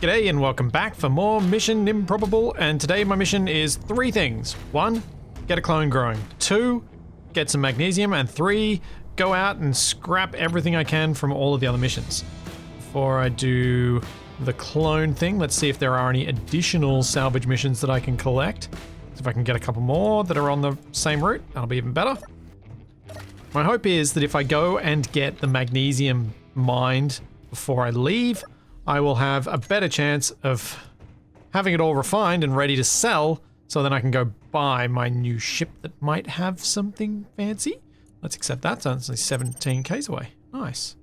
G'day and welcome back for more Mission Improbable, and today my mission is 3 things. 1, get a clone growing. 2, get some magnesium, and 3, go out and scrap everything I can from all of the other missions. Before I do the clone thing, let's see if there are any additional salvage missions that I can collect. If I can get a couple more that are on the same route, that'll be even better. My hope is that if I go and get the magnesium mined before I leave, I will have a better chance of having it all refined and ready to sell, so then I can go buy my new ship that might have something fancy. Let's accept that, so it's only 17 k's away. Nice.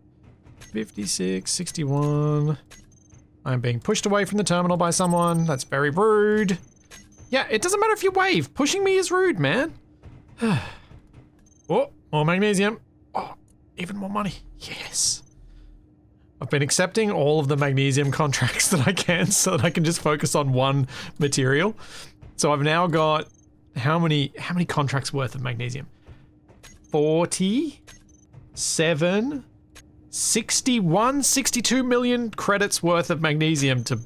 56, 61. I'm being pushed away from the terminal by someone. That's very rude. Yeah, it doesn't matter if you wave. Pushing me is rude, man. Oh, more magnesium. Oh, even more money. Yes. I've been accepting all of the magnesium contracts that I can so that I can just focus on one material. So I've now got how many contracts worth of magnesium? 40, 7, 61, 62 million credits worth of magnesium to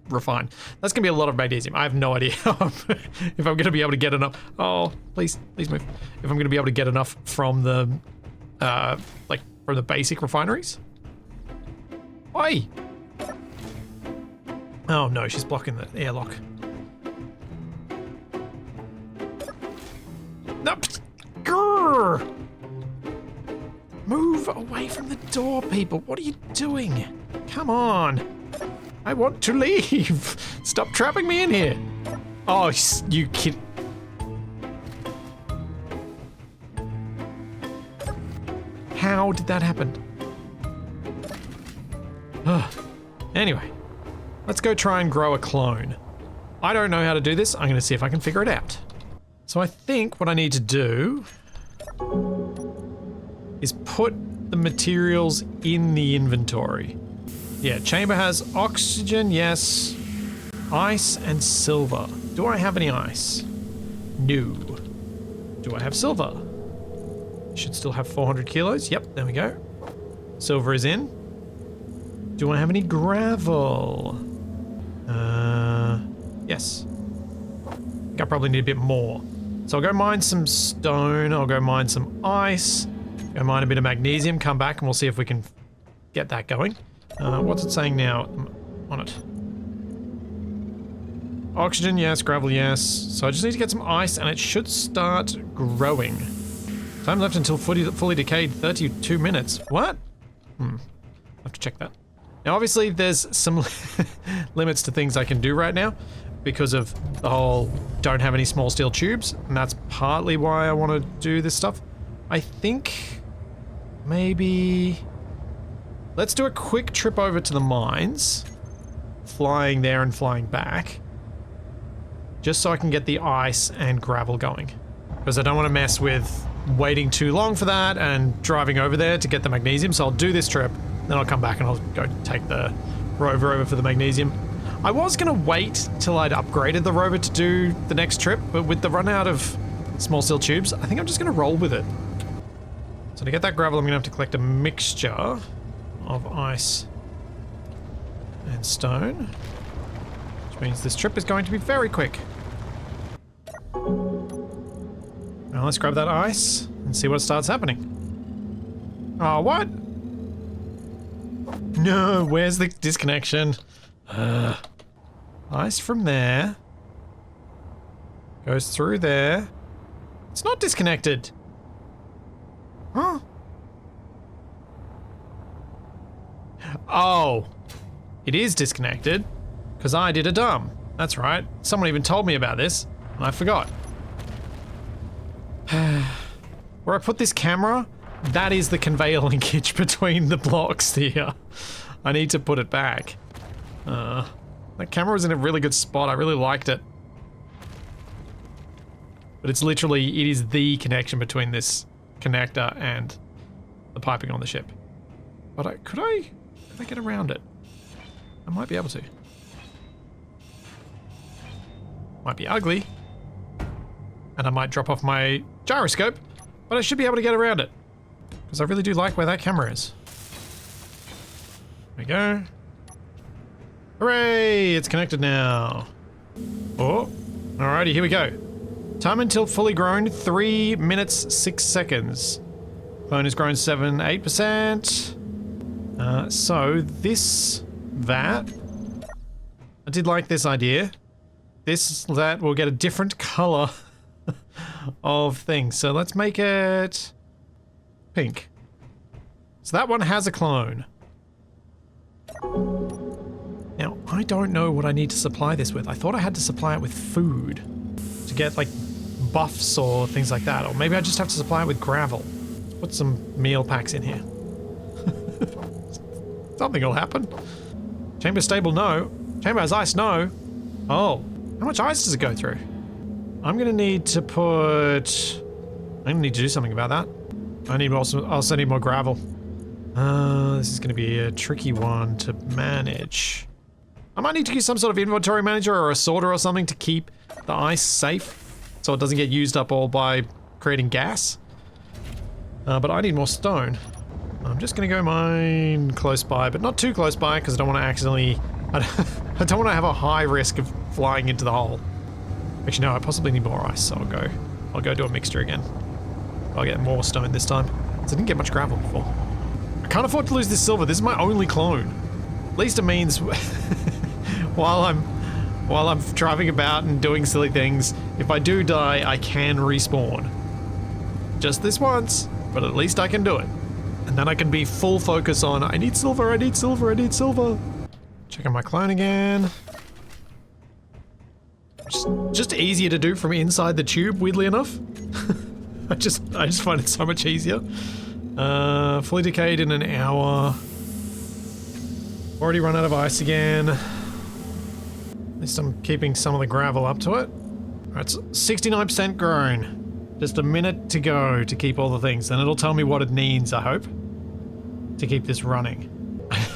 refine. That's gonna be a lot of magnesium. I have no idea if I'm gonna be able to get enough. Oh, please move. If I'm gonna be able to get enough from the from the basic refineries. Oi! Oh no, she's blocking the airlock. No! Grrr! Move away from the door, people. What are you doing? Come on. I want to leave. Stop trapping me in here. Oh, you kid. How did that happen? Anyway, let's go try and grow a clone. I don't know how to do this. I'm going to see if I can figure it out. So I think what I need to do is put the materials in the inventory. Yeah, chamber has oxygen, yes. Ice and silver. Do I have any ice? No. Do I have silver? Should still have 400 kilos. Yep, there we go. Silver is in. Do I have any gravel? Yes. I think I probably need a bit more. So I'll go mine some stone, I'll go mine some ice, go mine a bit of magnesium, come back and we'll see if we can get that going. What's it saying now on it? Oxygen, yes. Gravel, yes. So I just need to get some ice and it should start growing. Time left until fully decayed, 32 minutes. What? I'll have to check that. Now obviously there's some limits to things I can do right now because of the whole don't have any small steel tubes, and that's partly why I want to do this stuff. I think maybe let's do a quick trip over to the mines, flying there and flying back, just so I can get the ice and gravel going, because I don't want to mess with waiting too long for that and driving over there to get the magnesium. So I'll do this trip, then I'll come back and I'll go take the rover over for the magnesium. I was going to wait till I'd upgraded the rover to do the next trip, but with the run out of small steel tubes, I think I'm just going to roll with it. So to get that gravel, I'm going to have to collect a mixture of ice and stone, which means this trip is going to be very quick. Now let's grab that ice and see what starts happening. Oh, what? No, where's the disconnection? Ice from there goes through there. It's not disconnected. Huh? Oh, it is disconnected because I did a dumb. That's right. Someone even told me about this and I forgot. Where I put this camera, that is the conveyor linkage between the blocks here. I need to put it back. That camera was in a really good spot. I really liked it. But it's literally, it is the connection between this connector and the piping on the ship. But could I get around it? I might be able to. Might be ugly. And I might drop off my gyroscope, but I should be able to get around it. Because I really do like where that camera is. There we go. Hooray! It's connected now. Oh, alrighty, here we go. Time until fully grown, 3 minutes, 6 seconds. Clone has grown 8%. So that, I did like this idea. That will get a different color of things. So let's make it pink. So that one has a clone. Now, I don't know what I need to supply this with. I thought I had to supply it with food to get like buffs or things like that. Or maybe I just have to supply it with gravel. Put some meal packs in here. Something will happen. Chamber stable, no. Chamber has ice, no. Oh, how much ice does it go through? I'm gonna need to put... I'm gonna need to do something about that. I also need more gravel. This is gonna be a tricky one to manage. I might need to use some sort of inventory manager or a sorter or something to keep the ice safe so it doesn't get used up all by creating gas. But I need more stone. I'm just gonna go mine close by, but not too close by because I don't want to accidentally... I don't want to have a high risk of flying into the hole. Actually, no, I possibly need more ice, so I'll go do a mixture again. I'll get more stone this time. So I didn't get much gravel before. I can't afford to lose this silver. This is my only clone. At least it means while I'm driving about and doing silly things, if I do die, I can respawn. Just this once, but at least I can do it. And then I can be full focus on, I need silver, I need silver, I need silver. Checking my clone again. Just easier to do from inside the tube, weirdly enough. I just find it so much easier. Fully decayed in an hour. Already run out of ice again. At least I'm keeping some of the gravel up to it. Alright, it's 69% grown. Just a minute to go to keep all the things. Then it'll tell me what it needs, I hope, to keep this running.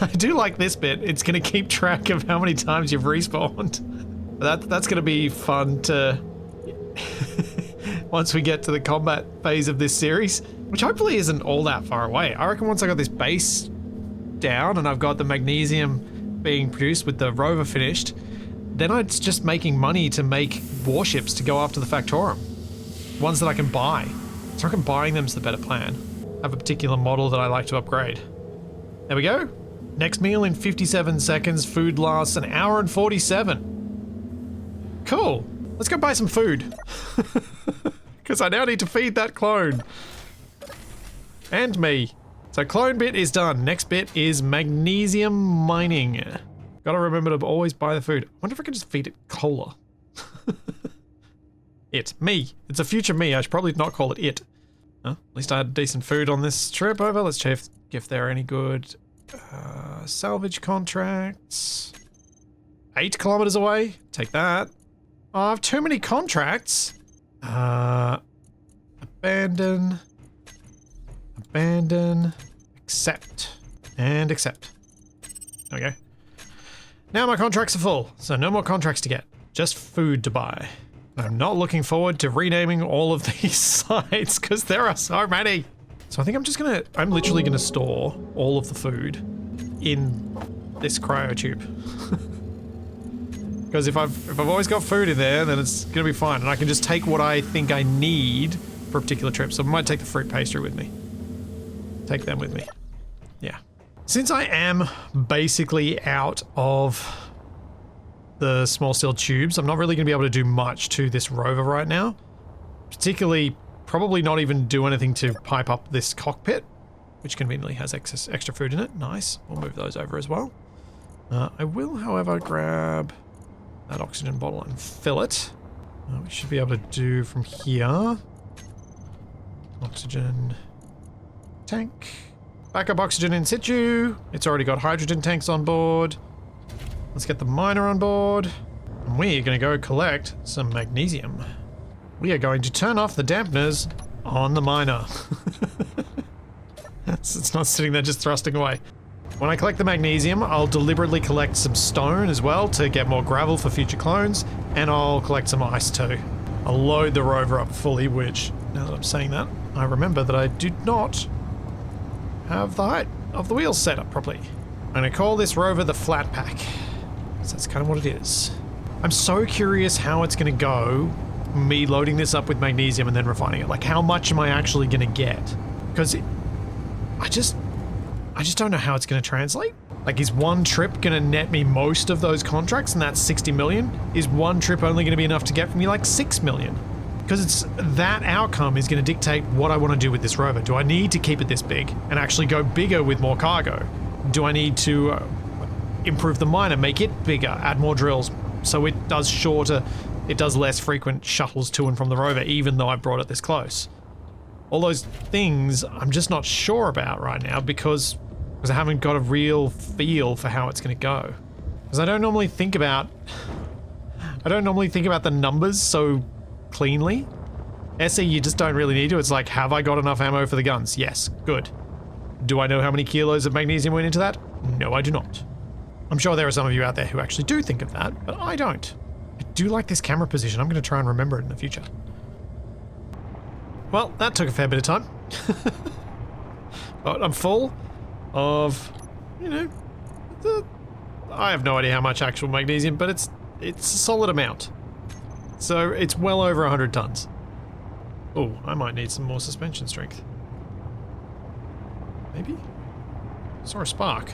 I do like this bit. It's going to keep track of how many times you've respawned. That's going to be fun to... once we get to the combat phase of this series, which hopefully isn't all that far away. I reckon once I got this base down and I've got the magnesium being produced with the rover finished, then it's just making money to make warships to go after the factorum. Ones that I can buy. So I reckon buying them's the better plan. I have a particular model that I like to upgrade. There we go. Next meal in 57 seconds. Food lasts an hour and 47. Cool. Let's go buy some food. Because I now need to feed that clone. And me. So clone bit is done. Next bit is magnesium mining. Gotta remember to always buy the food. I wonder if I can just feed it cola. Me. It's a future me. I should probably not call it it. At least I had decent food on this trip over. Let's check if there are any good salvage contracts. 8 kilometers away. Take that. Oh, I have too many contracts. Abandon. Abandon. Accept. And accept. Okay. Now my contracts are full, so no more contracts to get. Just food to buy. I'm not looking forward to renaming all of these sites because there are so many. So I think I'm literally gonna store all of the food in this cryo tube. Because if I've always got food in there, then it's gonna be fine. And I can just take what I think I need for a particular trip. So I might take the fruit pastry with me. Take them with me. Yeah. Since I am basically out of the small steel tubes, I'm not really going to be able to do much to this rover right now. Particularly, probably not even do anything to pipe up this cockpit, which conveniently has extra food in it. Nice. We'll move those over as well. I will, however, grab that oxygen bottle and fill it. We should be able to do from here. Oxygen tank. Backup oxygen in situ. It's already got hydrogen tanks on board. Let's get the miner on board. And we're going to go collect some magnesium. We are going to turn off the dampeners on the miner. It's not sitting there just thrusting away. When I collect the magnesium, I'll deliberately collect some stone as well to get more gravel for future clones, and I'll collect some ice too. I'll load the rover up fully, which, now that I'm saying that, I remember that I did not have the height of the wheels set up properly. I'm going to call this rover the Flat Pack. So that's kind of what it is. I'm so curious how it's going to go, me loading this up with magnesium and then refining it. Like, how much am I actually going to get? Because I just don't know how it's going to translate. Like, is one trip going to net me most of those contracts, and that's 60 million? Is one trip only going to be enough to get me like 6 million? Because it's that outcome is going to dictate what I want to do with this rover. Do I need to keep it this big and actually go bigger with more cargo? Do I need to improve the miner, make it bigger, add more drills so it does less frequent shuttles to and from the rover, even though I've brought it this close? All those things I'm just not sure about right now because I haven't got a real feel for how it's going to go. Because I don't normally think about the numbers so cleanly. SE, you just don't really need to. It's like, have I got enough ammo for the guns? Yes, good. Do I know how many kilos of magnesium went into that? No, I do not. I'm sure there are some of you out there who actually do think of that, but I don't. I do like this camera position. I'm going to try and remember it in the future. Well, that took a fair bit of time. But I'm full of, you know, I have no idea how much actual magnesium, but it's a solid amount. So it's well over 100 tons. Oh, I might need some more suspension strength. Maybe? Saw a spark.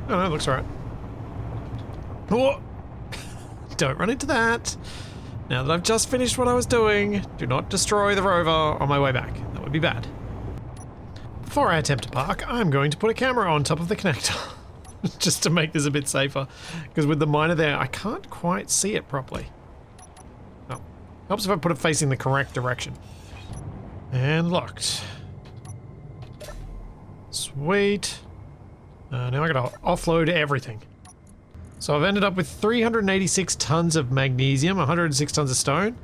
Oh no, it looks alright. Oh! Don't run into that. Now that I've just finished what I was doing, do not destroy the rover on my way back. That would be bad. Before I attempt to park, I'm going to put a camera on top of the connector. Just to make this a bit safer. Because with the miner there, I can't quite see it properly. Oh, helps if I put it facing the correct direction. And locked. Sweet. Now I gotta offload everything. So I've ended up with 386 tons of magnesium, 106 tons of stone.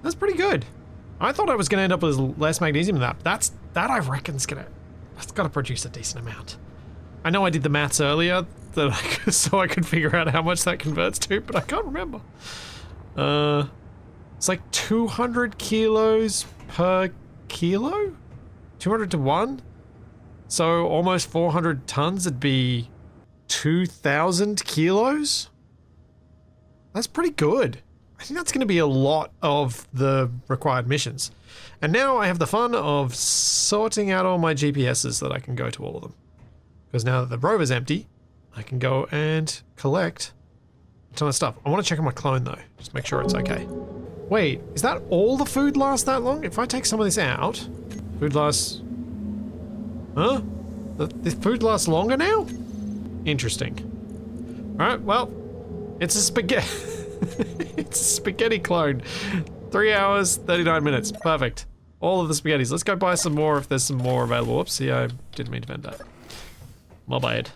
That's pretty good. I thought I was gonna end up with less magnesium than that. That I reckon's that's gotta produce a decent amount. I know I did the maths earlier so I could figure out how much that converts to, but I can't remember. It's like 200 kilos per kilo? 200 to 1? So almost 400 tons would be 2,000 kilos? That's pretty good. I think that's going to be a lot of the required missions. And now I have the fun of sorting out all my GPSs so that I can go to all of them. Because now that the rover's empty, I can go and collect a ton of stuff. I want to check on my clone though, just make sure it's okay. Wait, is that all the food lasts that long? If I take some of this out, food lasts... Huh? The food lasts longer now? Interesting. Alright, well, it's a spaghetti... it's a spaghetti clone. 3 hours, 39 minutes. Perfect. All of the spaghettis. Let's go buy some more if there's some more available. Whoops, yeah, I didn't mean to vent that. My bad.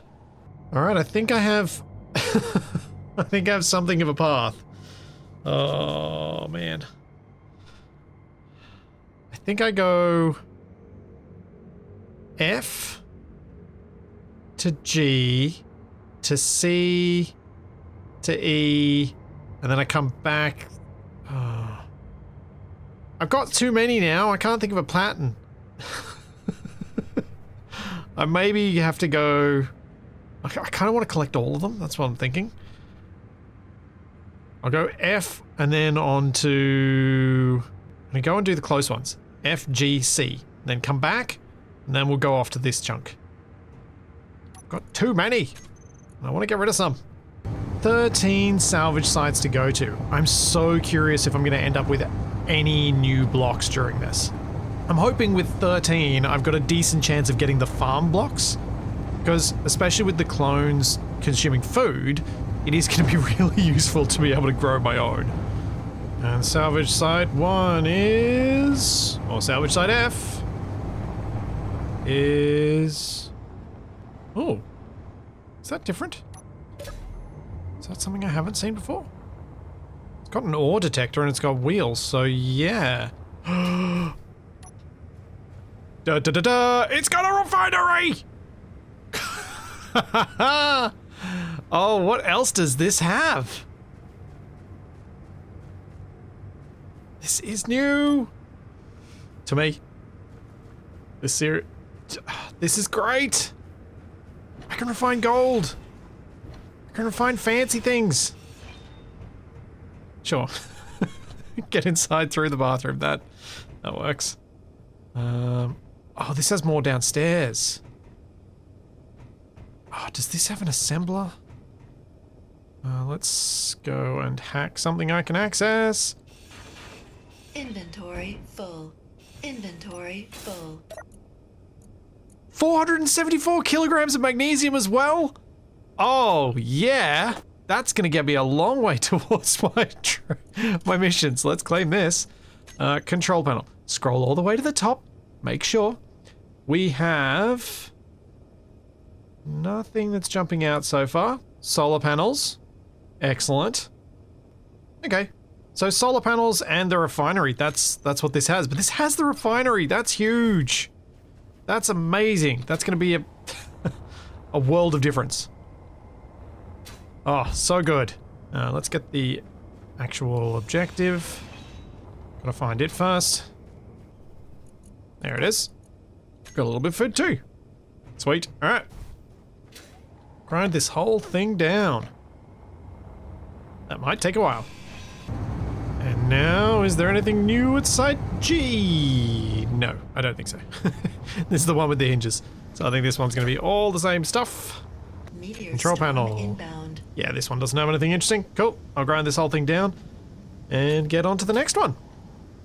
Alright, I think I have... I think I have something of a path. Oh, man. I think I go... F... to G... to C... to E... and then I come back... Oh. I've got too many now, I can't think of a pattern. I maybe have to go... I kind of want to collect all of them, that's what I'm thinking. I'll go F and then on to... I'm going to go and do the close ones. F, G, C. Then come back, and then we'll go off to this chunk. I've got too many. I want to get rid of some. 13 salvage sites to go to. I'm so curious if I'm going to end up with any new blocks during this. I'm hoping with 13 I've got a decent chance of getting the farm blocks, because especially with the clones consuming food, it is going to be really useful to be able to grow my own. And salvage site 1 is... or salvage site F is... Oh, is that different? Is that something I haven't seen before? It's got an ore detector and it's got wheels, so yeah. Da da da da! It's got a refinery! Oh, what else does this have? This is new to me. This is great. I can refine gold. I can refine fancy things. Sure. Get inside through the bathroom. That works. Oh, this has more downstairs. Oh, does this have an assembler? Let's go and hack something I can access. Inventory full. Inventory full. 474 kilograms of magnesium as well? Oh, yeah. That's going to get me a long way towards my missions. Let's claim this. Control panel. Scroll all the way to the top. Make sure. We have nothing that's jumping out so far. Solar panels. Excellent. Okay. So solar panels and the refinery. That's what this has. But this has the refinery. That's huge. That's amazing. That's going to be a world of difference. Oh, so good. Let's get the actual objective. Gotta find it first. There it is. Got a little bit of food too. Sweet. Alright. Grind this whole thing down. That might take a while. And now, is there anything new at Site G? No, I don't think so. This is the one with the hinges. So I think this one's going to be all the same stuff. Meteor Control storm panel. inbound. Yeah, this one doesn't have anything interesting. Cool. I'll grind this whole thing down and get on to the next one.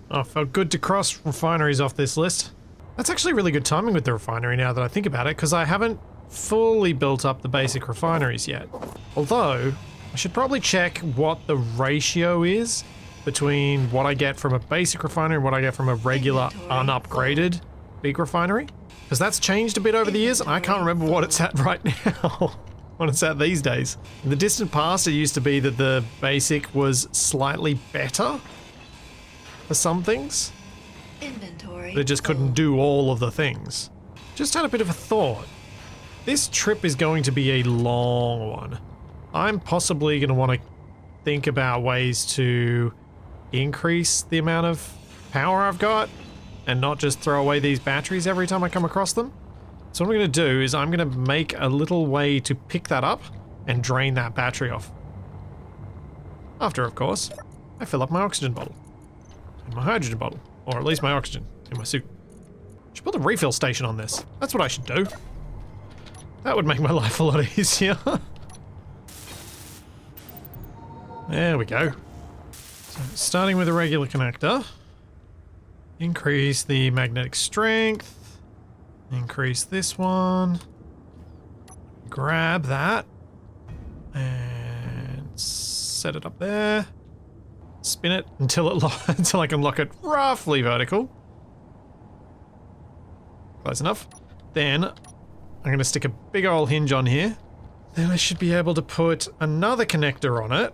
Oh, felt good to cross refineries off this list. That's actually really good timing with the refinery now that I think about it, because I haven't fully built up the basic refineries yet. Although, I should probably check what the ratio is between what I get from a basic refinery and what I get from a regular unupgraded big refinery. Because that's changed a bit over the years, and I can't remember what it's at right now. What it's at these days. In the distant past, it used to be that the basic was slightly better for some things. Inventory. But it just couldn't do all of the things. Just had a bit of a thought. This trip is going to be a long one. I'm possibly going to want to think about ways to increase the amount of power I've got and not just throw away these batteries every time I come across them. So what I'm going to do is I'm going to make a little way to pick that up and drain that battery off. After, of course, I fill up my oxygen bottle. And my hydrogen bottle. Or at least my oxygen in my suit. Should build a refill station on this. That's what I should do. That would make my life a lot easier. There we go. So starting with a regular connector. Increase the magnetic strength. Increase this one. Grab that. And set it up there. Spin it until until I can lock it roughly vertical. Close enough. Then I'm going to stick a big old hinge on here. Then I should be able to put another connector on it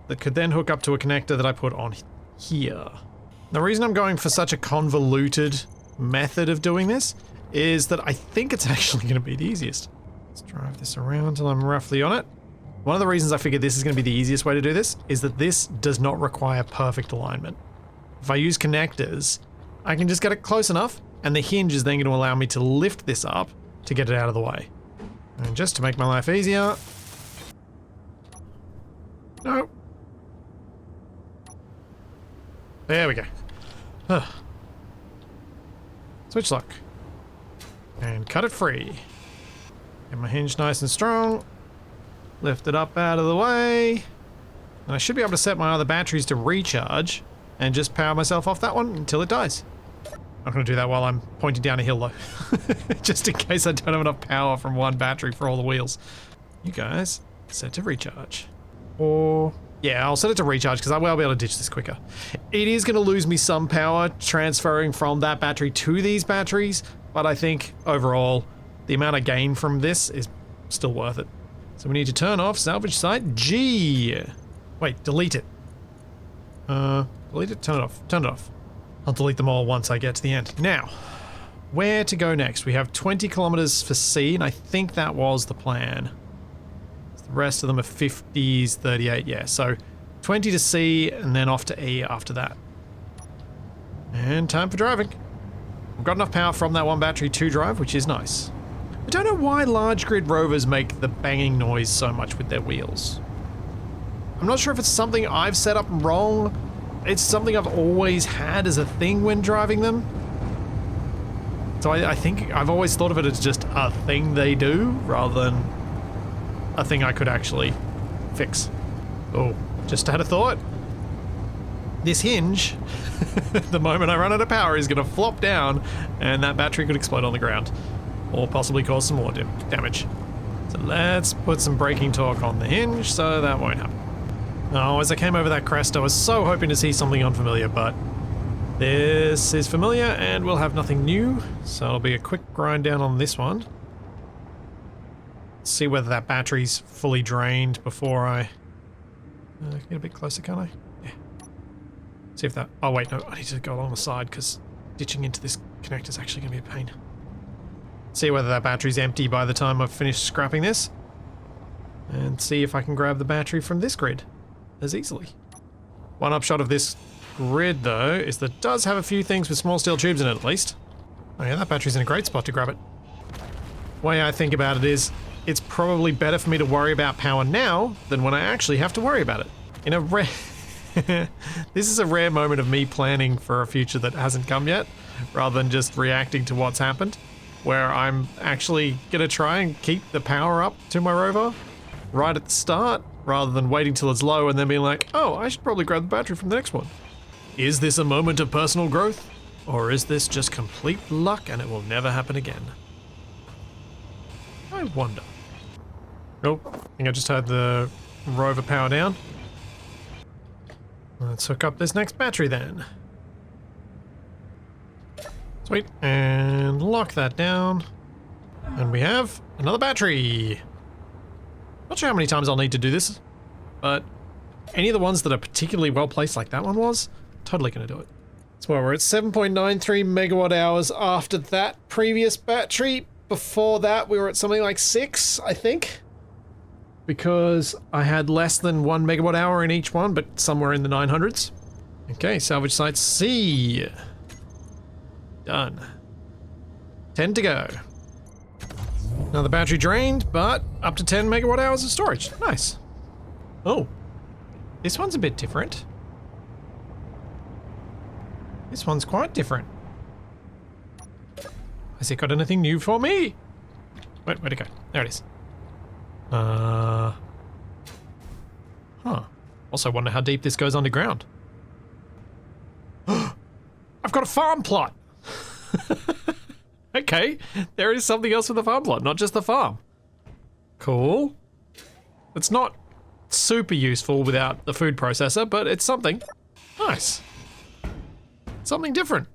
that could then hook up to a connector that I put on here. The reason I'm going for such a convoluted method of doing this is that I think it's actually going to be the easiest. Let's drive this around until I'm roughly on it. One of the reasons I figured this is going to be the easiest way to do this is that this does not require perfect alignment. If I use connectors, I can just get it close enough, and the hinge is then going to allow me to lift this up to get it out of the way. And just to make my life easier... No. There we go. Switch lock. And cut it free. Get my hinge nice and strong. Lift it up out of the way. And I should be able to set my other batteries to recharge and just power myself off that one until it dies. Not going to do that while I'm pointing down a hill though. Just in case I don't have enough power from one battery for all the wheels. You guys, set to recharge. Or... yeah, I'll set it to recharge because I will be able to ditch this quicker. It is going to lose me some power transferring from that battery to these batteries, but I think overall the amount I gain from this is still worth it. So we need to turn off salvage site G. Wait, delete it. Delete it, turn it off, turn it off. I'll delete them all once I get to the end. Now, where to go next? We have 20 kilometers for C, and I think that was the plan. The rest of them are 50s, 38, yeah. So 20 to C and then off to E after that. And time for driving. I've got enough power from that one battery to drive, which is nice. I don't know why large grid rovers make the banging noise so much with their wheels. I'm not sure if it's something I've set up wrong. It's something I've always had as a thing when driving them. So I think I've always thought of it as just a thing they do rather than a thing I could actually fix. Oh, just had a thought. This hinge, the moment I run out of power, is going to flop down and that battery could explode on the ground or possibly cause some more damage. So let's put some braking torque on the hinge so that won't happen. Oh, as I came over that crest, I was so hoping to see something unfamiliar, but this is familiar and we'll have nothing new. So it'll be a quick grind down on this one. See whether that battery's fully drained before I get a bit closer, can't I? Yeah. See if that... Oh wait, no, I need to go along the side because ditching into this connector is actually going to be a pain. See whether that battery's empty by the time I've finished scrapping this. And see if I can grab the battery from this grid as easily. One upshot of this grid though is that it does have a few things with small steel tubes in it at least. Oh yeah, that battery's in a great spot to grab it. Way I think about it is, it's probably better for me to worry about power now than when I actually have to worry about it. In a rare... This is a rare moment of me planning for a future that hasn't come yet, rather than just reacting to what's happened, where I'm actually gonna try and keep the power up to my rover right at the start, rather than waiting till it's low and then being like, oh, I should probably grab the battery from the next one. Is this a moment of personal growth? Or is this just complete luck and it will never happen again? I wonder. Oh, I think I just heard the rover power down. Let's hook up this next battery then. Sweet, and lock that down. And we have another battery. Not sure how many times I'll need to do this, but any of the ones that are particularly well placed like that one was, totally gonna do it. So we're at 7.93 megawatt hours after that previous battery. Before that, we were at something like 6, I think. Because I had less than 1 megawatt hour in each one, but somewhere in the 900s. Okay, salvage site C. Done. 10 to go. Now the battery drained, but up to 10 megawatt hours of storage. Nice. Oh, this one's a bit different. This one's quite different. Has it got anything new for me? Where'd it go? There it is. Huh. Also wonder how deep this goes underground. I've got a farm plot! Okay, there is something else with the farm plot, not just the farm. Cool. It's not super useful without the food processor, but it's something. Nice. Something different.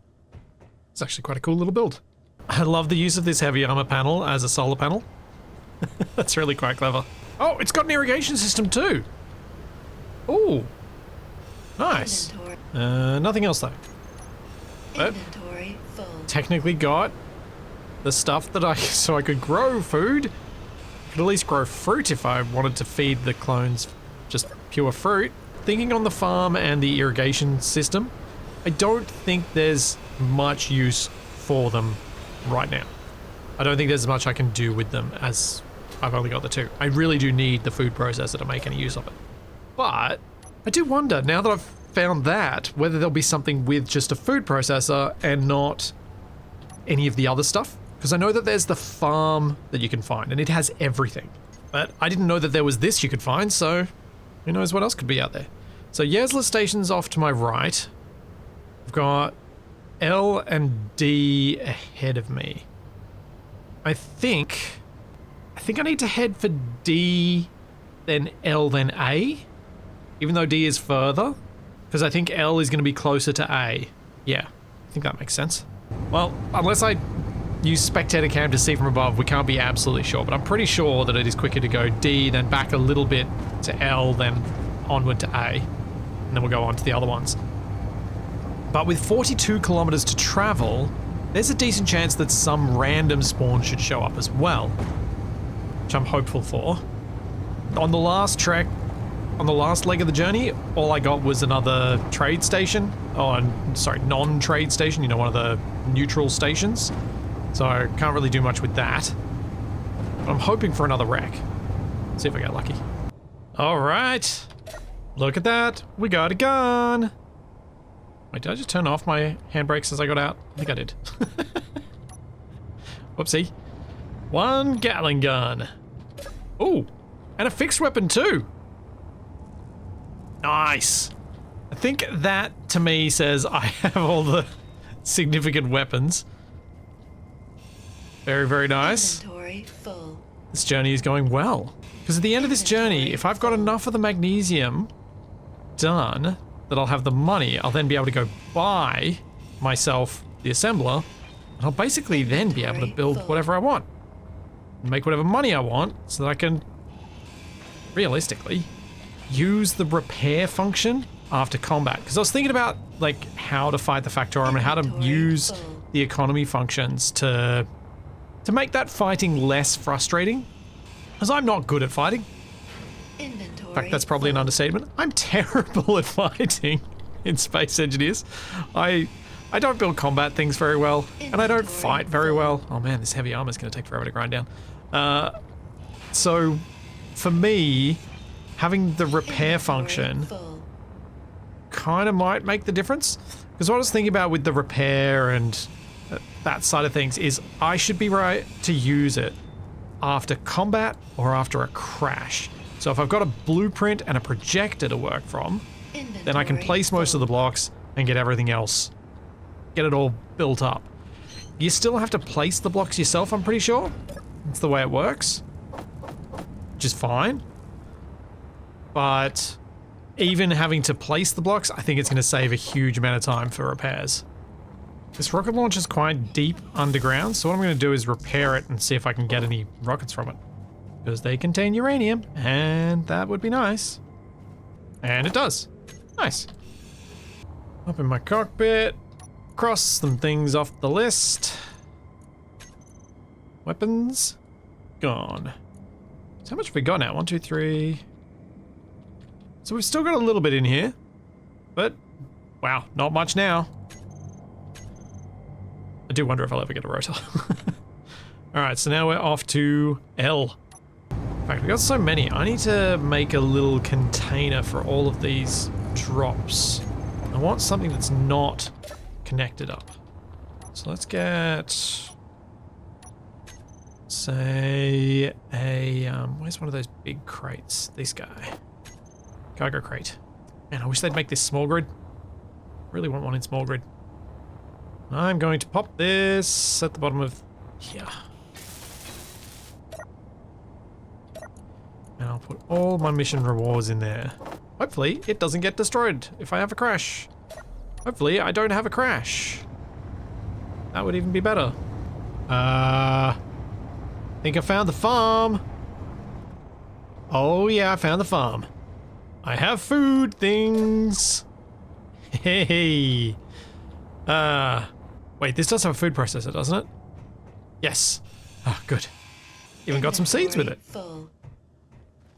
It's actually quite a cool little build. I love the use of this heavy armor panel as a solar panel. That's really quite clever. Oh, it's got an irrigation system too. Ooh. Nice. Nothing else though. But Inventory full. technically got the stuff that so I could grow food. Could at least grow fruit if I wanted to feed the clones just pure fruit. Thinking on the farm and the irrigation system, I don't think there's much use for them right now. I don't think there's much I can do with them as I've only got the 2. I really do need the food processor to make any use of it. But I do wonder, now that I've found that, whether there'll be something with just a food processor and not any of the other stuff. Because I know that there's the farm that you can find and it has everything. But I didn't know that there was this you could find, so who knows what else could be out there. So Yesla Station's off to my right. I've got L and D ahead of me. I think I need to head for D, then L, then A. Even though D is further. Because I think L is going to be closer to A. Yeah, I think that makes sense. Well, unless I use spectator cam to see from above, we can't be absolutely sure. But I'm pretty sure that it is quicker to go D, then back a little bit to L, then onward to A. And then we'll go on to the other ones. But with 42 kilometers to travel, there's a decent chance that some random spawn should show up as well, which I'm hopeful for. On the last trek, on the last leg of the journey, all I got was another trade station. Oh, sorry, non-trade station, you know, one of the neutral stations. So I can't really do much with that. But I'm hoping for another wreck. See if I get lucky. All right. Look at that. We got a gun. Wait, did I just turn off my handbrakes as I got out? I think I did. Whoopsie. 1 Gatling gun. Ooh, and a fixed weapon too. Nice. I think that to me says I have all the significant weapons. Very, very nice. Inventory full. This journey is going well. Because at the end of this journey, if I've got enough of the magnesium done that I'll have the money, I'll then be able to go buy myself the assembler, and I'll basically then be able to build whatever I want. Make whatever money I want so that I can, realistically, use the repair function after combat. Because I was thinking about like how to fight the factorum and how to use the economy functions to make that fighting less frustrating. Because I'm not good at fighting. Inventory. In fact, that's probably an understatement. I'm terrible at fighting in Space Engineers. I don't build combat things very well, and I don't fight very well. Oh man, this heavy armor is going to take forever to grind down. So, for me, having the repair function kind of might make the difference. Because what I was thinking about with the repair and that side of things is I should be right to use it after combat or after a crash. So if I've got a blueprint and a projector to work from, then I can place most of the blocks and get everything else, get it all built up. You still have to place the blocks yourself, I'm pretty sure. That's the way it works, which is fine. But even having to place the blocks, I think it's going to save a huge amount of time for repairs. This rocket launch is quite deep underground, so what I'm going to do is repair it and see if I can get any rockets from it. Because they contain uranium, and that would be nice. And it does. Nice. Up in my cockpit. Cross some things off the list. Weapons. Gone. So how much have we got now? 1, 2, 3. So we've still got a little bit in here. But, wow, not much now. I do wonder if I'll ever get a rotor. Alright, so now we're off to L. In fact, we got so many. I need to make a little container for all of these drops. I want something that's not connected up. So let's get, say, a, where's one of those big crates? This guy. Cargo crate. Man, I wish they'd make this small grid. Really want one in small grid. I'm going to pop this at the bottom of here. And I'll put all my mission rewards in there. Hopefully it doesn't get destroyed if I have a crash. Hopefully I don't have a crash. That would even be better. Think I found the farm. Oh yeah, I found the farm. I have food things. Hey. Wait, this does have a food processor, doesn't it? Yes. Oh, good. Even got some seeds with it. Full.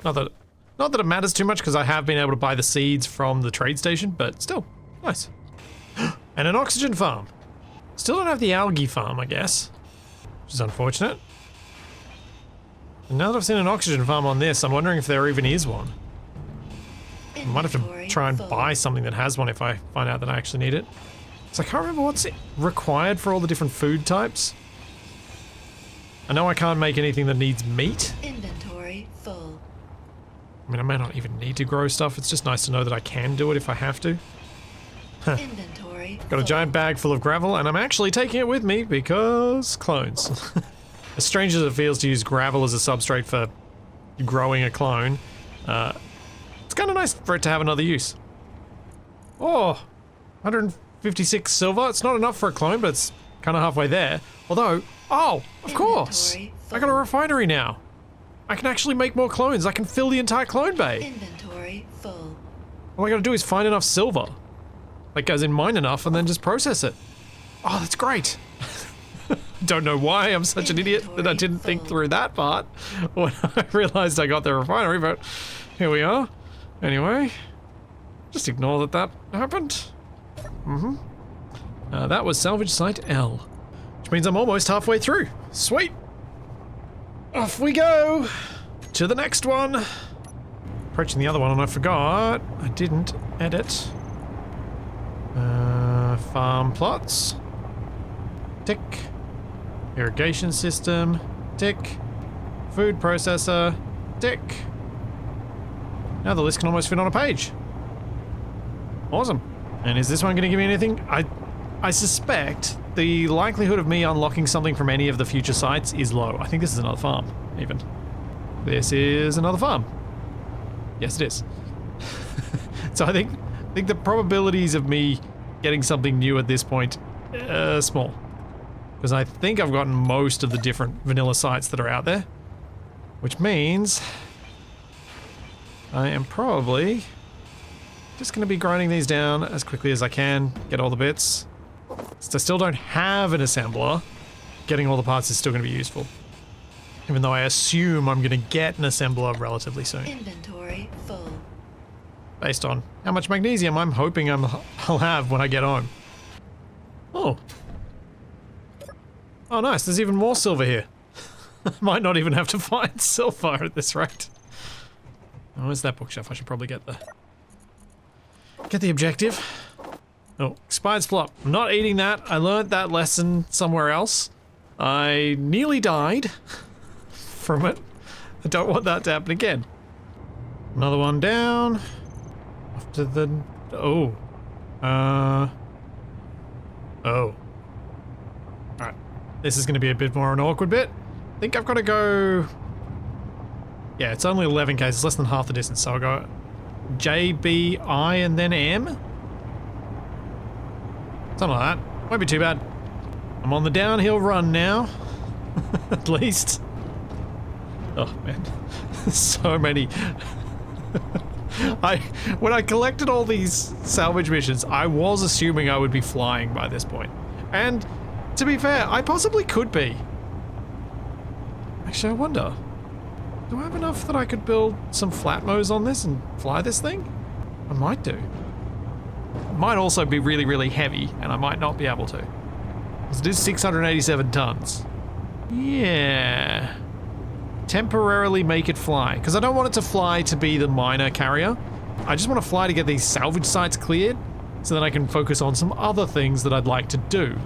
Not that it matters too much because I have been able to buy the seeds from the trade station, but still, nice. And an oxygen farm. Still don't have the algae farm, I guess, which is unfortunate. And now that I've seen an oxygen farm on this, I'm wondering if there even is one. I might have to try and buy something that has one if I find out that I actually need it. So I can't remember what's required for all the different food types. I know I can't make anything that needs meat. Inventory full. I mean, I may not even need to grow stuff. It's just nice to know that I can do it if I have to. Inventory. Got a giant bag full of gravel, and I'm actually taking it with me because clones. As strange as it feels to use gravel as a substrate for growing a clone, it's kind of nice for it to have another use. Oh, 156 silver. It's not enough for a clone, but it's kind of halfway there. Although, oh, of course, I got a refinery now. I can actually make more clones. I can fill the entire clone bay. Inventory full. All I gotta do is find enough silver. Like, as in mine enough, and then just process it. Oh, that's great. Don't know why I'm such an idiot that I didn't think through that part when I realized I got the refinery, but here we are. Anyway, just ignore that happened. That was salvage site L, which means I'm almost halfway through. Sweet. Off we go to the next one. Approaching the other one, and I forgot I didn't edit. Farm plots. Tick. Irrigation system. Tick. Food processor. Tick. Now the list can almost fit on a page. Awesome. And is this one going to give me anything? I suspect the likelihood of me unlocking something from any of the future sites is low. I think this is another farm, even. This is another farm. Yes, it is. So I think the probabilities of me getting something new at this point are small. Because I think I've gotten most of the different vanilla sites that are out there. Which means I am probably just going to be grinding these down as quickly as I can, get all the bits. Since I still don't have an assembler, getting all the parts is still going to be useful. Even though I assume I'm going to get an assembler relatively soon. Inventory full. Based on how much magnesium I'm hoping I'll have when I get home. Oh. Oh nice, there's even more silver here. I might not even have to find silver at this rate. Oh, where's that bookshelf? I should probably get the objective. Oh, expired flop. I'm not eating that. I learned that lesson somewhere else. I nearly died from it. I don't want that to happen again. Another one down. Off to the... Oh. Oh. Alright. This is going to be a bit more an awkward bit. I think I've got to go... Yeah, it's only 11 k's. It's less than half the distance, so I'll go J, B, I, and then M. Something like that. Won't be too bad. I'm on the downhill run now. At least. Oh, man. So many. When I collected all these salvage missions, I was assuming I would be flying by this point. And, to be fair, I possibly could be. Actually, I wonder. Do I have enough that I could build some flatmos on this and fly this thing? I might do. It might also be really, really heavy, and I might not be able to. Because it is 687 tons. Yeah. Temporarily make it fly. Because I don't want it to fly to be the miner carrier. I just want to fly to get these salvage sites cleared, so that I can focus on some other things that I'd like to do.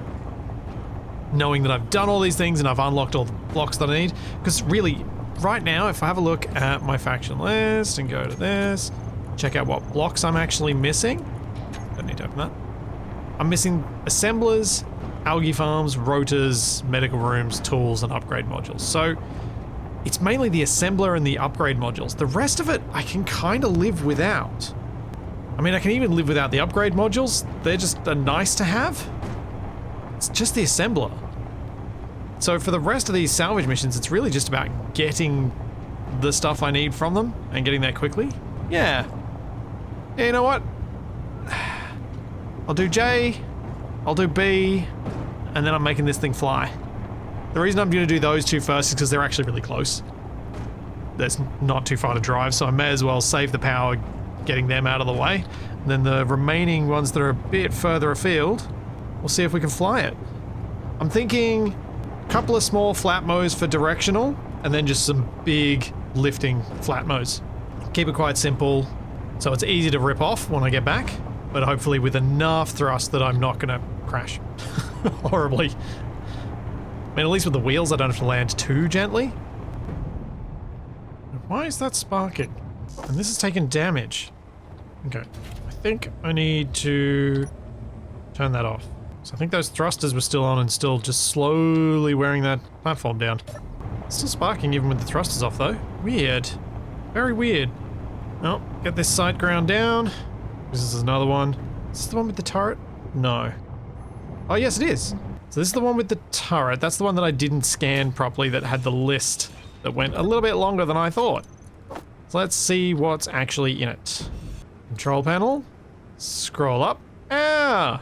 Knowing that I've done all these things and I've unlocked all the blocks that I need. Because really, right now, if I have a look at my faction list and go to this, check out what blocks I'm actually missing. Don't need to open that. I'm missing assemblers, algae farms, rotors, medical rooms, tools, and upgrade modules. So it's mainly the assembler and the upgrade modules. The rest of it, I can kind of live without. I mean, I can even live without the upgrade modules. They're just a nice to have. It's just the assembler. So for the rest of these salvage missions, it's really just about getting the stuff I need from them and getting there quickly. Yeah. Yeah, you know what? I'll do J, I'll do B, and then I'm making this thing fly. The reason I'm going to do those two first is because they're actually really close. There's not too far to drive, so I may as well save the power getting them out of the way. And then the remaining ones that are a bit further afield, we'll see if we can fly it. I'm thinking a couple of small flatmos for directional, and then just some big lifting flatmos. Keep it quite simple, so it's easy to rip off when I get back, but hopefully with enough thrust that I'm not gonna crash horribly. I mean, at least with the wheels I don't have to land too gently. Why is that sparking? And this is taking damage. Okay, I think I need to turn that off. So I think those thrusters were still on and still just slowly wearing that platform down. It's still sparking even with the thrusters off though. Weird. Very weird. Oh, get this site ground down. This is another one. Is this the one with the turret? No. Oh yes it is. So this is the one with the turret. That's the one that I didn't scan properly that had the list that went a little bit longer than I thought. So let's see what's actually in it. Control panel. Scroll up. Ah!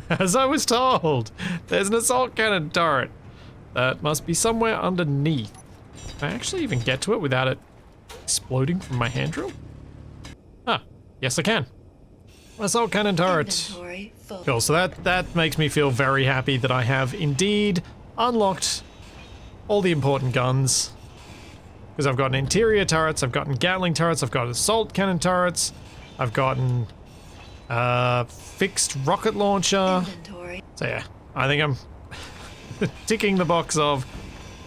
As I was told, there's an assault cannon turret. That must be somewhere underneath. Can I actually even get to it without it exploding from my hand drill? Ah, yes I can. Assault cannon turret. Inventory full. Cool, so that makes me feel very happy that I have indeed unlocked all the important guns Because I've gotten interior turrets, I've gotten Gatling turrets, I've got assault cannon turrets, I've gotten fixed rocket launcher. Inventory. So yeah, I think I'm ticking the box of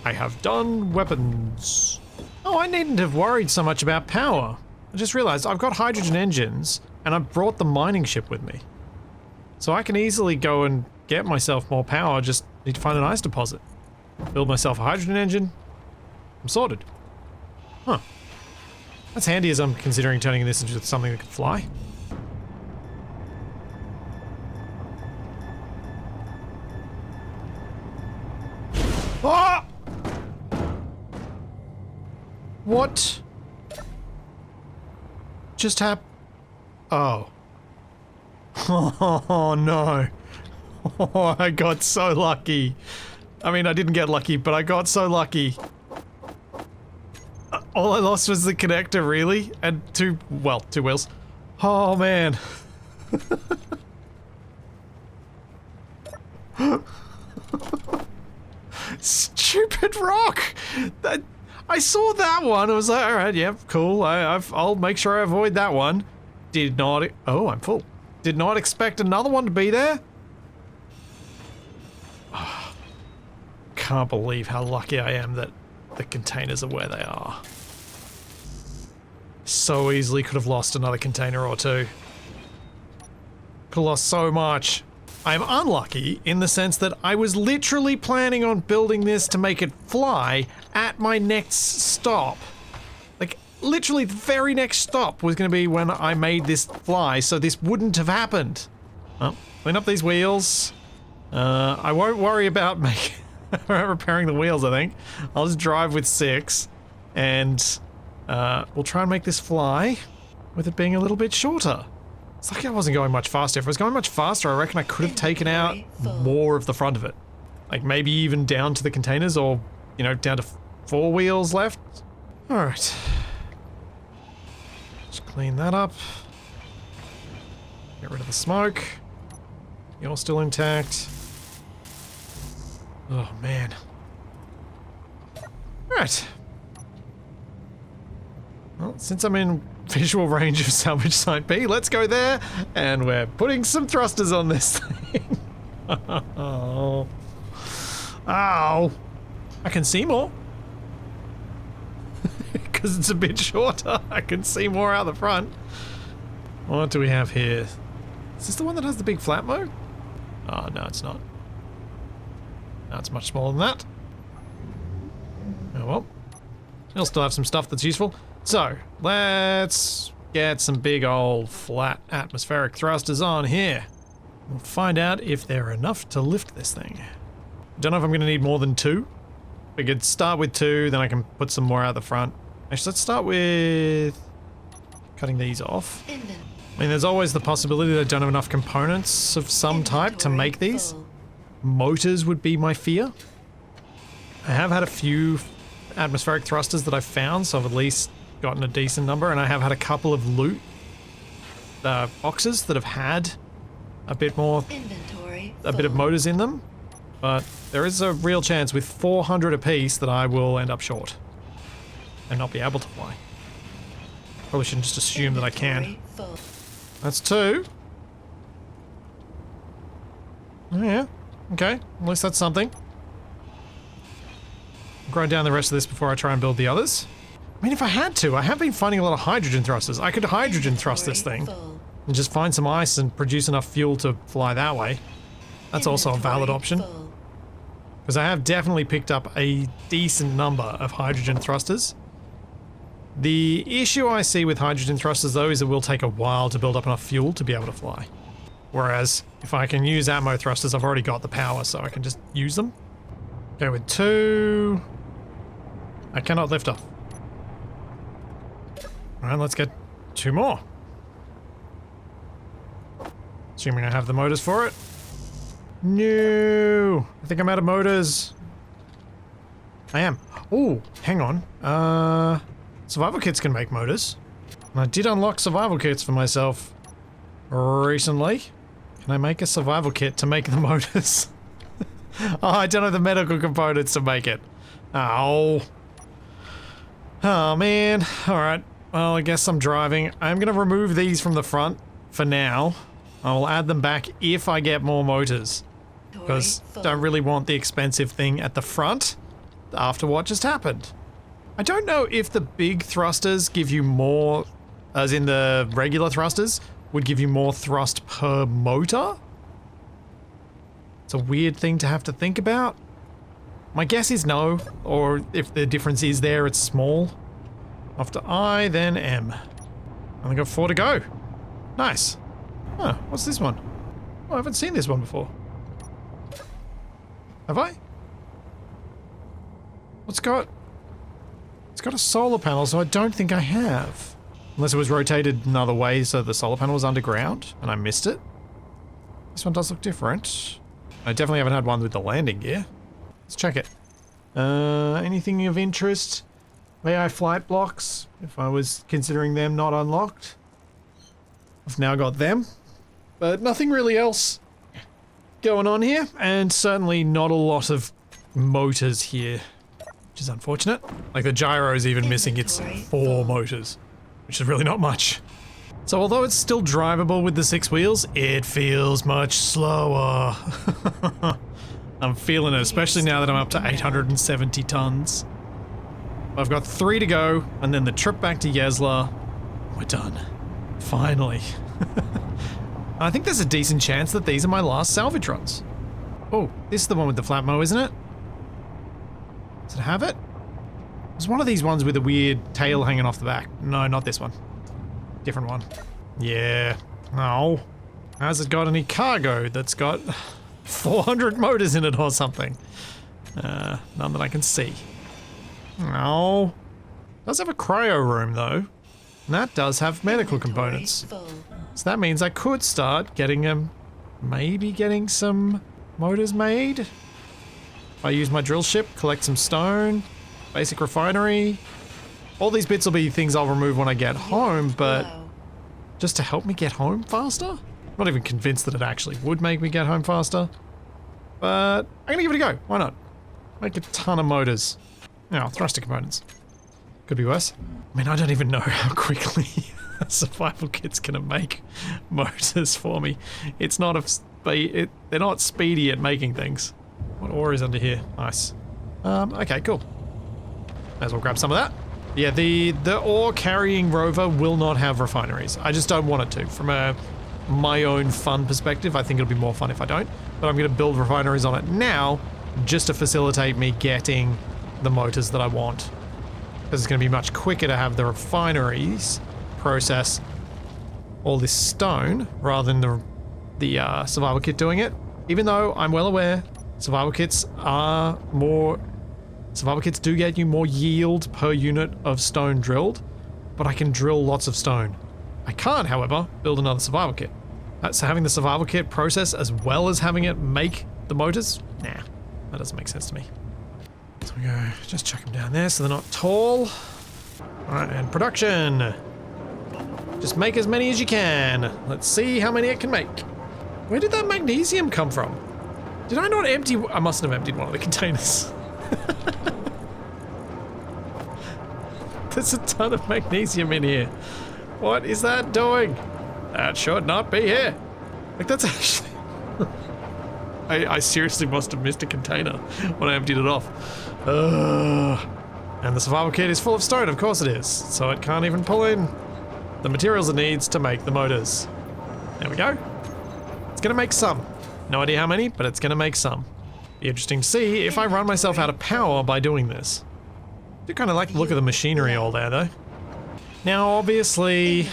I have done weapons. Oh, I needn't have worried so much about power. I just realized I've got hydrogen engines and I've brought the mining ship with me. So I can easily go and get myself more power, just need to find an ice deposit. Build myself a hydrogen engine, I'm sorted. Huh. That's handy as I'm considering turning this into something that can fly. Ah! What just happened? Oh. Oh no. Oh, I got so lucky. I mean, I didn't get lucky, but I got so lucky. All I lost was the connector, really? And two wheels. Oh, man. Stupid rock! I saw that one, I was like, alright, yeah, cool, I'll make sure I avoid that one. Did not... Oh, I'm full. Did not expect another one to be there? Oh, can't believe how lucky I am that the containers are where they are. So easily could have lost another container or two. Could have lost so much. I'm unlucky in the sense that I was literally planning on building this to make it fly at my next stop. Like, literally the very next stop was going to be when I made this fly, so this wouldn't have happened. Well, clean up these wheels. I won't worry about repairing the wheels, I think. I'll just drive with 6, and we'll try and make this fly with it being a little bit shorter. It's like I wasn't going much faster. If it was going much faster, I reckon I could have taken out more of the front of it. Like maybe even down to the containers, or, you know, down to 4 wheels left. Alright. Just clean that up. Get rid of the smoke. You're still intact. Oh, man. Alright. Well, since I'm in visual range of Salvage Site B, let's go there, and we're putting some thrusters on this thing. Oh. Ow. I can see more. Because it's a bit shorter, I can see more out the front. What do we have here? Is this the one that has the big flat mode? Oh, no, it's not. No, it's much smaller than that. Oh well. We'll still have some stuff that's useful. So, let's get some big old flat atmospheric thrusters on here. We'll find out if they're enough to lift this thing. Don't know if I'm going to need more than 2. We could start with 2, then I can put some more out the front. Actually, let's start with cutting these off. I mean, there's always the possibility that I don't have enough components of some type to make these. Motors would be my fear. I have had a few atmospheric thrusters that I've found, so I've at least gotten a decent number, and I have had a couple of loot boxes that have had a bit more, a bit of motors in them, but there is a real chance with 400 apiece that I will end up short and not be able to fly. Probably shouldn't just assume that I can. That's 2. Oh yeah, okay, at least that's something. I'll grind down the rest of this before I try and build the others. I mean, if I had to, I have been finding a lot of hydrogen thrusters. I could hydrogen thrust this thing and just find some ice and produce enough fuel to fly that way. That's also a valid option. Because I have definitely picked up a decent number of hydrogen thrusters. The issue I see with hydrogen thrusters, though, is it will take a while to build up enough fuel to be able to fly. Whereas, if I can use atmo thrusters, I've already got the power, so I can just use them. Go with 2. I cannot lift off. Alright, let's get 2 more. Assuming I have the motors for it. No! I think I'm out of motors. I am. Oh, hang on. Survival kits can make motors. And I did unlock survival kits for myself recently. Can I make a survival kit to make the motors? Oh, I don't have the medical components to make it. Oh. Oh man, alright. Well, I guess I'm driving. I'm gonna remove these from the front for now. I will add them back if I get more motors. Because don't really want the expensive thing at the front after what just happened. I don't know if the big thrusters give you more, as in the regular thrusters, would give you more thrust per motor. It's a weird thing to have to think about. My guess is no, or if the difference is there, it's small. After I, then M. Only got 4 to go. Nice. Huh, what's this one? Oh, I haven't seen this one before. Have I? It's got a solar panel, so I don't think I have. Unless it was rotated another way so the solar panel was underground and I missed it. This one does look different. I definitely haven't had one with the landing gear. Let's check it. Anything of interest? AI flight blocks, if I was considering them not unlocked. I've now got them, but nothing really else going on here, and certainly not a lot of motors here, which is unfortunate. Like the gyro is even missing its 4 motors, which is really not much. So although it's still drivable with the 6 wheels, it feels much slower. I'm feeling it, especially now that I'm up to 870 tons. I've got 3 to go, and then the trip back to Yesla. We're done. Finally. I think there's a decent chance that these are my last salvage runs. Oh, this is the one with the flat mow, isn't it? Does it have it? It's one of these ones with a weird tail hanging off the back. No, not this one. Different one. Yeah. No. Has it got any cargo that's got 400 motors in it or something? None that I can see. No. Does have a cryo room though. And that does have medical components. So that means I could start getting maybe getting some motors made. If I use my drill ship, collect some stone, basic refinery. All these bits will be things I'll remove when I get home, but just to help me get home faster? I'm not even convinced that it actually would make me get home faster. But I'm gonna give it a go. Why not? Make a ton of motors. Now, thruster components. Could be worse. I mean, I don't even know how quickly a survival kit's gonna make motors for me. It's not they're not speedy at making things. What ore is under here? Nice. Okay, cool. May as well grab some of that. Yeah, the ore carrying rover will not have refineries. I just don't want it to. From my own fun perspective, I think it'll be more fun if I don't. But I'm gonna build refineries on it now, just to facilitate me getting the motors that I want. Because it's going to be much quicker to have the refineries process all this stone rather than the survival kit doing it. Even though I'm well aware survival kits do get you more yield per unit of stone drilled, but I can drill lots of stone. I can't, however, build another survival kit. So having the survival kit process as well as having it make the motors? Nah, that doesn't make sense to me. So we go, just chuck them down there so they're not tall. Alright, and production. Just make as many as you can. Let's see how many it can make. Where did that magnesium come from? Did I not empty? I mustn't have emptied one of the containers. There's a ton of magnesium in here. What is that doing? That should not be here. Like, that's actually... I seriously must have missed a container when I emptied it off. And the survival kit is full of stone, of course it is. So it can't even pull in the materials it needs to make the motors. There we go. It's gonna make some. No idea how many, but it's gonna make some. Be interesting to see if I run myself out of power by doing this. I do kind of like the look of the machinery all there though. Now obviously,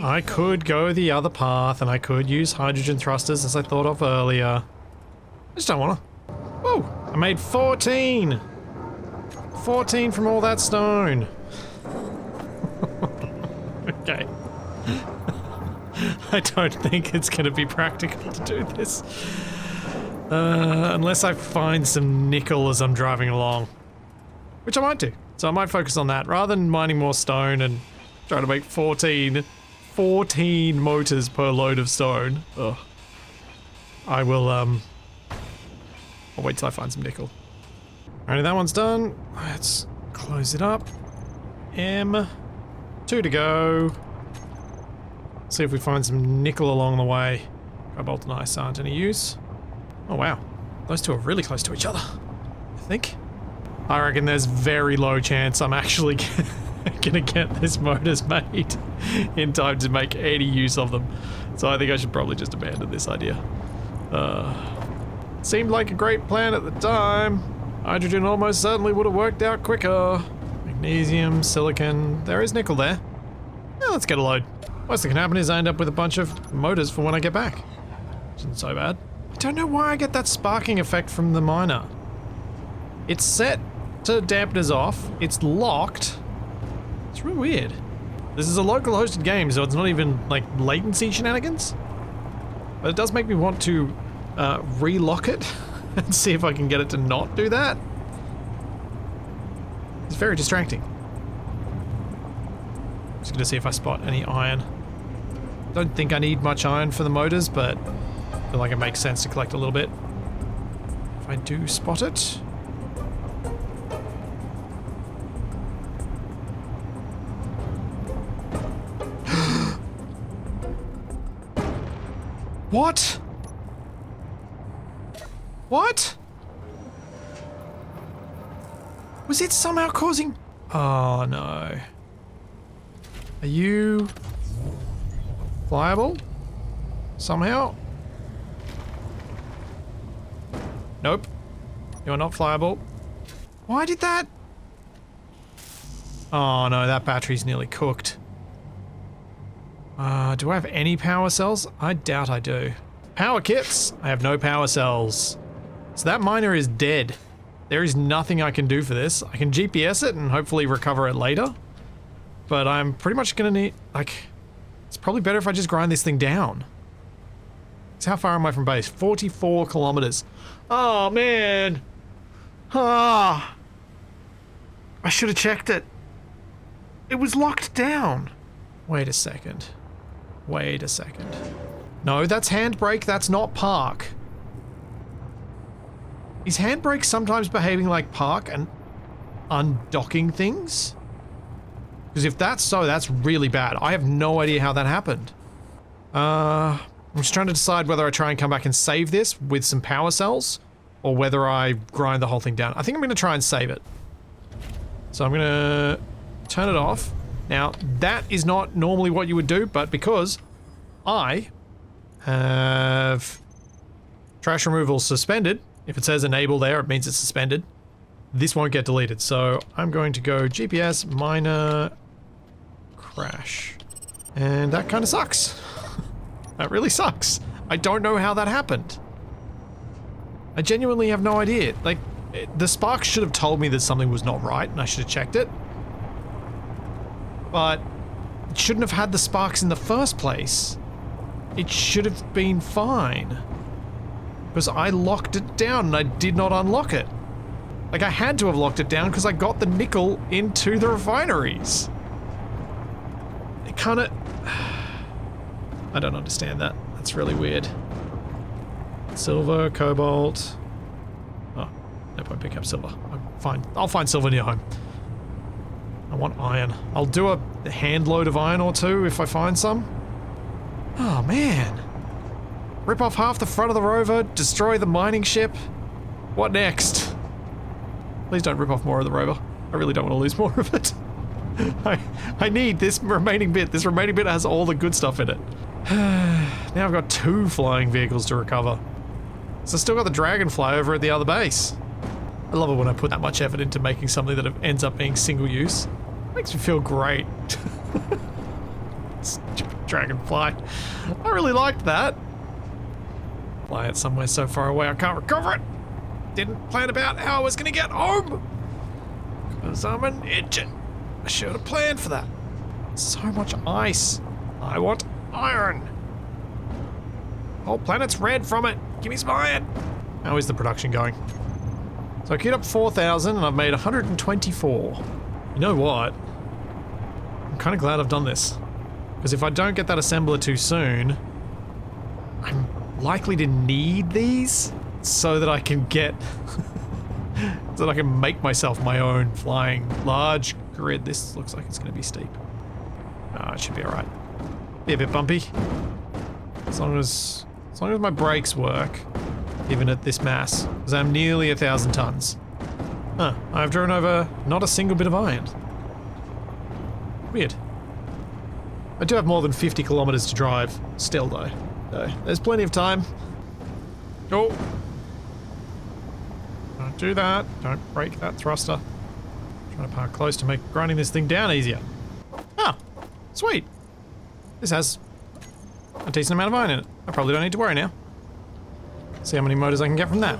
I could go the other path and I could use hydrogen thrusters as I thought of earlier. I just don't wanna. Whoa! I made 14! 14 from all that stone. Okay. I don't think it's gonna be practical to do this. Unless I find some nickel as I'm driving along. Which I might do. So I might focus on that rather than mining more stone and trying to make 14 motors per load of stone. Ugh. I will, I'll wait till I find some nickel. Alright, that one's done. Let's close it up. M. 2 to go. See if we find some nickel along the way. Cobalt and ice aren't any use. Oh wow, those two are really close to each other, I think. I reckon there's very low chance I'm actually gonna get this motors made in time to make any use of them. So I think I should probably just abandon this idea. Seemed like a great plan at the time. Hydrogen almost certainly would have worked out quicker. Magnesium, silicon, there is nickel there. Yeah, let's get a load. Worst that can happen is I end up with a bunch of motors for when I get back. Isn't so bad. I don't know why I get that sparking effect from the miner. It's set to dampeners off, it's locked. It's real weird. This is a local hosted game, so it's not even like latency shenanigans. But it does make me want to relock it and see if I can get it to not do that. It's very distracting. Just gonna see if I spot any iron. Don't think I need much iron for the motors, but I feel like it makes sense to collect a little bit. If I do spot it. What? What? Was it somehow causing... Oh no. Are you... flyable? Somehow? Nope. You're not flyable. Why did that? Oh no, that battery's nearly cooked. Do I have any power cells? I doubt I do. Power kits? I have no power cells. So that miner is dead. There is nothing I can do for this. I can GPS it and hopefully recover it later. But I'm pretty much gonna need, like, it's probably better if I just grind this thing down. So how far am I from base? 44 kilometers. Oh man. Ah. I should have checked it. It was locked down. Wait a second. Wait a second. No, that's handbrake, that's not park. Is handbrake sometimes behaving like park and undocking things? Because if that's so, that's really bad. I have no idea how that happened. I'm just trying to decide whether I try and come back and save this with some power cells or whether I grind the whole thing down. I think I'm going to try and save it. So I'm going to turn it off. Now, that is not normally what you would do, but because I have trash removal suspended, if it says enable there, it means it's suspended. This won't get deleted, so I'm going to go GPS miner crash. And that kind of sucks. That really sucks. I don't know how that happened. I genuinely have no idea. Like, the sparks should have told me that something was not right, and I should have checked it. But it shouldn't have had the sparks in the first place. It should have been fine. Because I locked it down and I did not unlock it. Like, I had to have locked it down because I got the nickel into the refineries. It kinda... I don't understand that. That's really weird. Silver, cobalt... Oh, no point picking up silver. Fine. I'll find silver near home. I want iron. I'll do a hand load of iron or two if I find some. Oh man. Rip off half the front of the rover, destroy the mining ship. What next? Please don't rip off more of the rover. I really don't want to lose more of it. I need this remaining bit. This remaining bit has all the good stuff in it. Now I've got 2 flying vehicles to recover. So I've still got the Dragonfly over at the other base. I love it when I put that much effort into making something that ends up being single use. Makes me feel great. Stupid Dragonfly. I really liked that. Fly it somewhere so far away I can't recover it. Didn't plan about how I was gonna get home. Because I'm an idiot. I should have planned for that. So much ice. I want iron. Whole planet's red from it. Give me some iron. How is the production going? So I queued up 4,000 and I've made 124. You know what? I'm kind of glad I've done this. Because if I don't get that assembler too soon, I'm likely to need these so that I can get... so that I can make myself my own flying large grid. This looks like it's going to be steep. It should be alright. Be a bit bumpy. As long as my brakes work, even at this mass, because I'm nearly 1,000 tons. Huh, I've driven over not a single bit of iron. Weird. I do have more than 50 kilometers to drive still though. So there's plenty of time. Oh. Don't do that. Don't break that thruster. Trying to park close to make grinding this thing down easier. Ah, sweet. This has a decent amount of iron in it. I probably don't need to worry now. See how many motors I can get from that.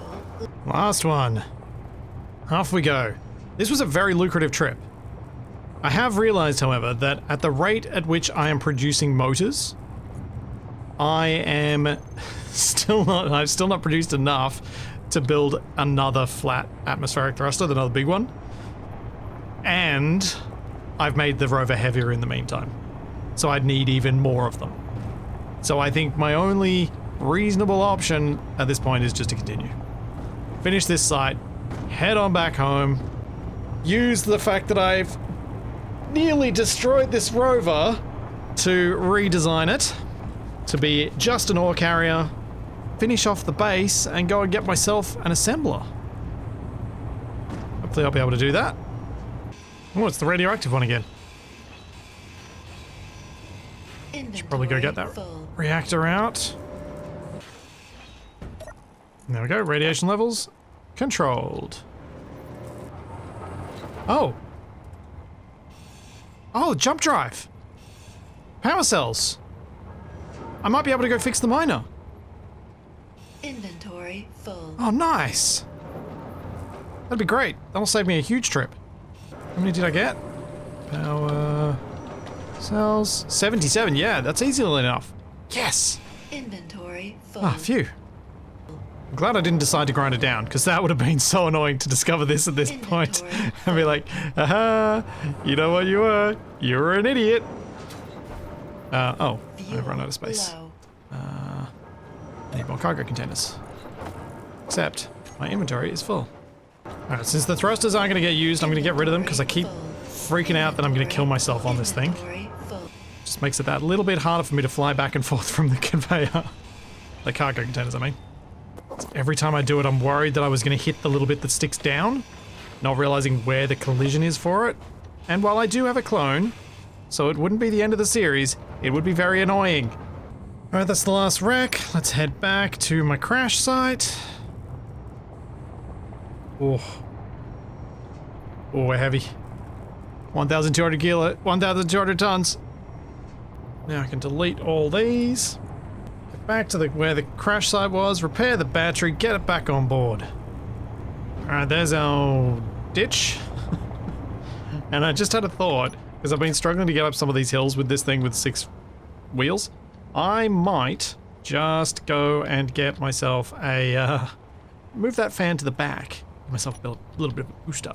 Last one. Off we go. This was a very lucrative trip. I have realized, however, that at the rate at which I am producing motors, I've still not produced enough to build another flat atmospheric thruster, another big one. And I've made the rover heavier in the meantime. So I'd need even more of them. So I think my only reasonable option at this point is just to continue. Finish this site, head on back home, use the fact that I've nearly destroyed this rover to redesign it to be just an ore carrier, finish off the base, and go and get myself an assembler. Hopefully I'll be able to do that. Oh, it's the radioactive one again. Should probably go get that reactor out. And there we go, radiation levels controlled. Oh. Oh, jump drive. Power cells. I might be able to go fix the miner. Inventory full. Oh, nice. That'd be great. That'll save me a huge trip. How many did I get? Power cells. 77. Yeah, that's easily enough. Yes. Inventory full. Ah, phew. I'm glad I didn't decide to grind it down, because that would have been so annoying to discover this at this point. And be like, aha, you know what you were? You were an idiot. Oh, I've run out of space. I need more cargo containers. Except, my inventory is full. Alright, since the thrusters aren't going to get used, I'm going to get rid of them, because I keep freaking out that I'm going to kill myself on this thing. Just makes it that little bit harder for me to fly back and forth from the conveyor. The cargo containers, I mean. Every time I do it, I'm worried that I was going to hit the little bit that sticks down, not realizing where the collision is for it. And while I do have a clone, so it wouldn't be the end of the series, it would be very annoying. Alright, that's the last wreck. Let's head back to my crash site. Oh. Oh, we're heavy. 1,200 tons. Now I can delete all these. Back to where the crash site was, repair the battery, get it back on board. Alright, there's our ditch. And I just had a thought, because I've been struggling to get up some of these hills with this thing with 6 wheels. I might just go and get myself a, move that fan to the back. Get myself build a little bit of a booster.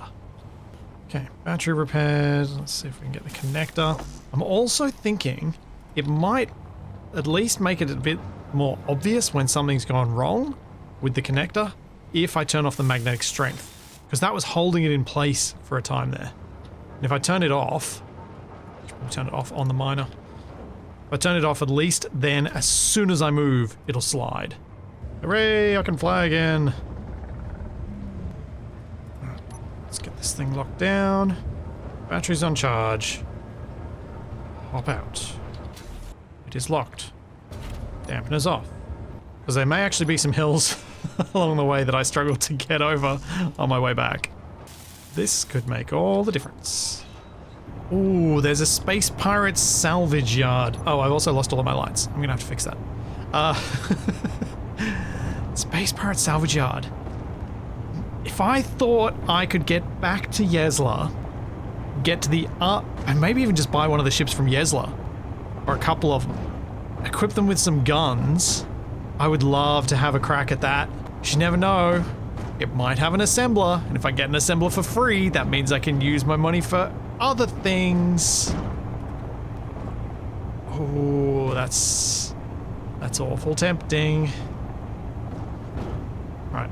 Okay, battery repaired. Let's see if we can get the connector. I'm also thinking it might at least make it a bit more obvious when something's gone wrong with the connector if I turn off the magnetic strength, because that was holding it in place for a time there. And if I turn it off, I'll turn it off on the miner. If I turn it off, at least then as soon as I move, it'll slide. Hooray, I can fly again. Let's get this thing locked down. Battery's on charge. Hop out. It is locked. Dampener's off. Because there may actually be some hills along the way that I struggle to get over on my way back. This could make all the difference. Ooh, there's a space pirate salvage yard. Oh, I've also lost all of my lights. I'm gonna have to fix that. Space pirate salvage yard. If I thought I could get back to Yezla, get to the and maybe even just buy one of the ships from Yezla, or a couple of them, equip them with some guns, I would love to have a crack at that. You never know. It might have an assembler, and if I get an assembler for free, that means I can use my money for other things. Oh, that's awful tempting. Right.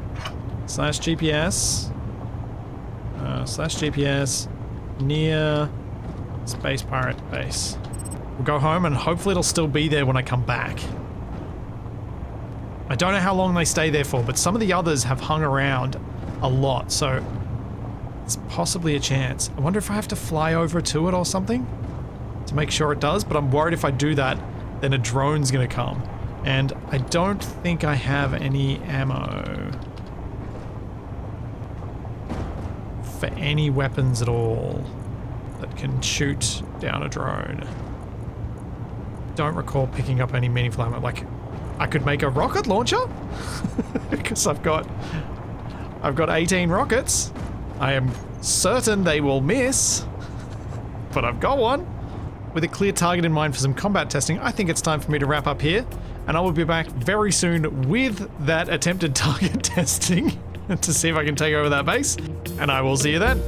/GPS. /GPS. near Space Pirate Base. We'll go home and hopefully it'll still be there when I come back. I don't know how long they stay there for, but some of the others have hung around a lot, so it's possibly a chance. I wonder if I have to fly over to it or something to make sure it does, but I'm worried if I do that, then a drone's gonna come. And I don't think I have any ammo for any weapons at all that can shoot down a drone. Don't recall picking up any meaningful ammo. Like, I could make a rocket launcher because I've got 18 rockets. I am certain they will miss, but I've got one. With a clear target in mind for some combat testing, I think it's time for me to wrap up here, and I will be back very soon with that attempted target testing to see if I can take over that base, and I will see you then.